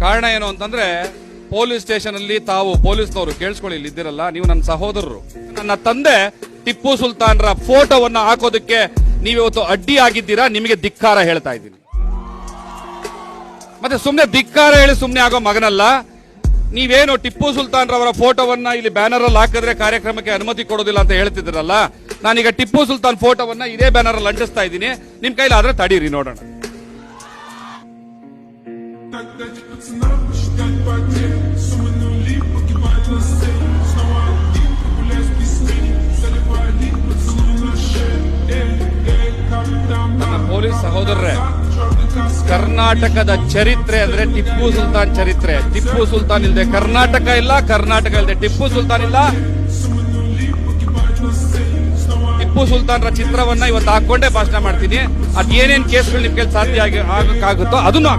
ಕಾರಣ ಏನು ಅಂತಂದ್ರೆ ಪೊಲೀಸ್ ಸ್ಟೇಷನ್ ಅಲ್ಲಿ ತಾವು ಪೊಲೀಸ್ನವರು ಕೇಳಿಸ್ಕೊಳ್ಳಿ, ಇಲ್ಲಿದ್ದೀರಲ್ಲ, ನೀವು ನನ್ನ ಸಹೋದರರು. ನನ್ನ ತಂದೆ ಟಿಪ್ಪು ಸುಲ್ತಾನ್ರ ಫೋಟೋವನ್ನ ಹಾಕೋದಕ್ಕೆ ನೀವಿವತ್ತು ಅಡ್ಡಿ ಆಗಿದ್ದೀರಾ, ನಿಮಗೆ ಧಿಕ್ಕಾರ ಹೇಳ್ತಾ ಇದ್ದೀನಿ. ಮತ್ತೆ ಸುಮ್ನೆ ಧಿಕ್ಕಾರ ಹೇಳಿ ಸುಮ್ನೆ ಆಗೋ ಮಗನಲ್ಲ. ನೀವೇನು ಟಿಪ್ಪು ಸುಲ್ತಾನ್ ರವರ ಫೋಟೋವನ್ನ ಇಲ್ಲಿ ಬ್ಯಾನರ್ ಅಲ್ಲಿ ಹಾಕಿದ್ರೆ ಕಾರ್ಯಕ್ರಮಕ್ಕೆ ಅನುಮತಿ ಕೊಡೋದಿಲ್ಲ ಅಂತ ಹೇಳ್ತಿದ್ರಲ್ಲ, ನಾನೀಗ ಟಿಪ್ಪು ಸುಲ್ತಾನ್ ಫೋಟೋವನ್ನ ಇದೇ ಬ್ಯಾನರ್ ಅಲ್ಲಿ ಅಂಟಿಸ್ತಾ ಇದ್ದೀನಿ. ನಿಮ್ ಕೈಲಾದ್ರೆ ತಡೀರಿ ನೋಡೋಣ. ನನ್ನ ಪೊಲೀಸ್ ಸಹೋದರರೇ, ಕರ್ನಾಟಕದ ಚರಿತ್ರೆ ಅಂದ್ರೆ ಟಿಪ್ಪು ಸುಲ್ತಾನ್ ಚರಿತ್ರೆ. ಟಿಪ್ಪು ಸುಲ್ತಾನ್ ಇಲ್ಲದೆ ಕರ್ನಾಟಕ ಇಲ್ಲ, ಕರ್ನಾಟಕ ಇಲ್ಲದೆ ಟಿಪ್ಪು ಸುಲ್ತಾನ್ ಇಲ್ಲ. ಟಿಪ್ಪು ಸುಲ್ತಾನ್ರ ಚಿತ್ರವನ್ನ ಇವತ್ತು ಹಾಕೊಂಡೇ ಭಾಷಣ ಮಾಡ್ತೀನಿ. ಅದೇನೇನ್ ಕೇಸ್ಗಳು ನಿಮ್ಗೆ ಸಾಧ್ಯ ಆಗಕ್ಕಾಗುತ್ತೋ ಅದನ್ನು